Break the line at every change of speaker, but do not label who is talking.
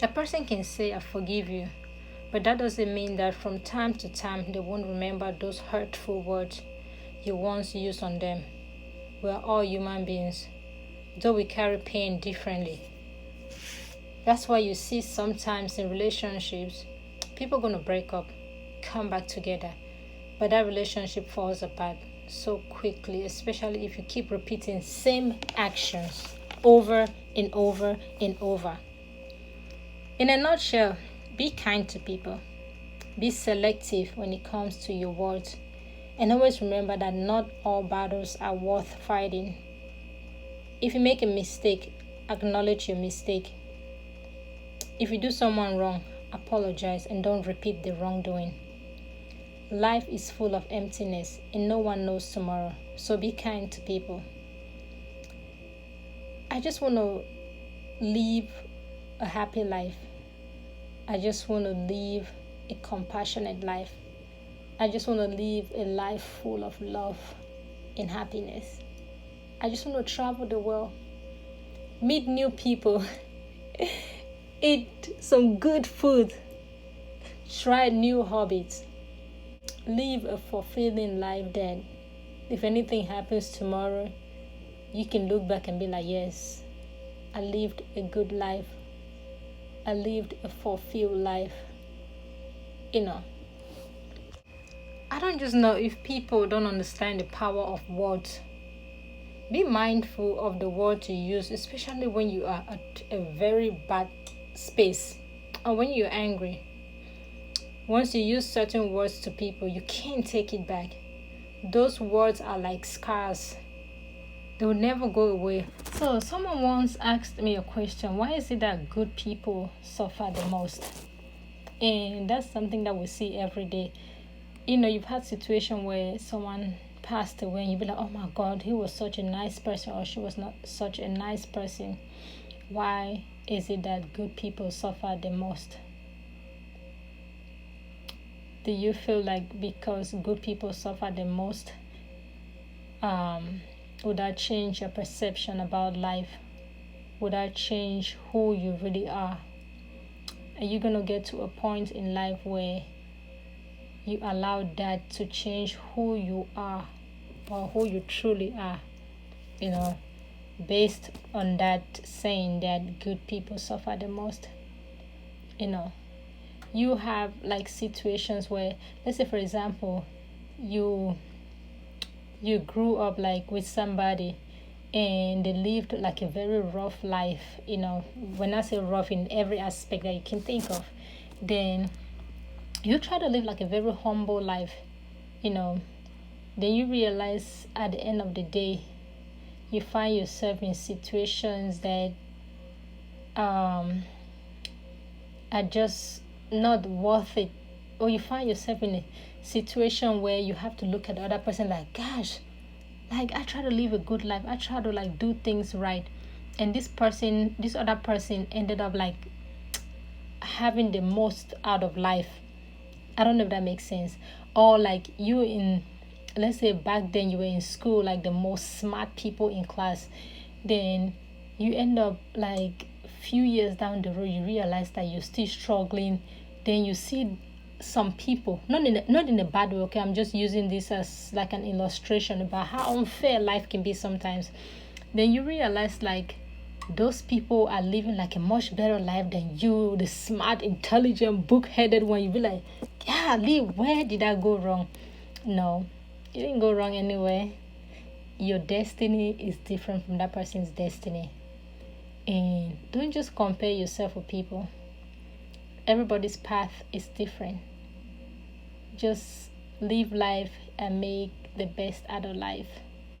A person can say, I forgive you, but that doesn't mean that from time to time they won't remember those hurtful words you once used on them. We are all human beings, though we carry pain differently. That's why you see sometimes in relationships, people going to break up, come back together, but that relationship falls apart so quickly, especially if you keep repeating same actions over and over and over. In a nutshell, be kind to people. Be selective when it comes to your words. And always remember that not all battles are worth fighting. If you make a mistake, acknowledge your mistake. If you do someone wrong, apologize and don't repeat the wrongdoing. Life is full of emptiness and no one knows tomorrow, so be kind to people. I just want to live a happy life. I just want to live a compassionate life. I just want to live a life full of love and happiness. I just want to travel the world, meet new people, eat some good food, try new hobbies, live a fulfilling life that if anything happens tomorrow, you can look back and be like, yes, I lived a good life. I lived a fulfilled life. I don't just know if people don't understand the power of words. Be mindful of the words you use, especially when you are at a very bad space or when you're angry. Once you use certain words to people, you can't take it back. Those words are like scars. They will never go away. So someone once asked me a question, why is it that good people suffer the most? And that's something that we see every day. You've had situation where someone passed away and you'll be like, oh my God, he was such a nice person or she was not such a nice person. Why is it that good people suffer the most? Do you feel like because good people suffer the most, would that change your perception about life? Would that change who you really are? Are you going to get to a point in life where you allow that to change who you are or who you truly are? Based on that saying that good people suffer the most. You have like situations where, let's say for example, you grew up like with somebody and they lived like a very rough life, when I say rough in every aspect that you can think of, then you try to live like a very humble life, then you realize at the end of the day you find yourself in situations that are just not worth it, or you find yourself in a situation where you have to look at the other person like, gosh, like I try to live a good life, I try to like do things right, and this other person ended up like having the most out of life. I don't know if that makes sense. Or like let's say back then you were in school like the most smart people in class, then you end up like few years down the road you realize that you're still struggling. Then you see some people, not in a bad way, okay, I'm just using this as like an illustration about how unfair life can be sometimes. Then you realize like those people are living like a much better life than you, the smart, intelligent, book-headed one. You be like, yeah, Lee, where did I go wrong? No, you didn't go wrong anywhere. Your destiny is different from that person's destiny. And don't just compare yourself with people. Everybody's path is different. Just live life and make the best out of life.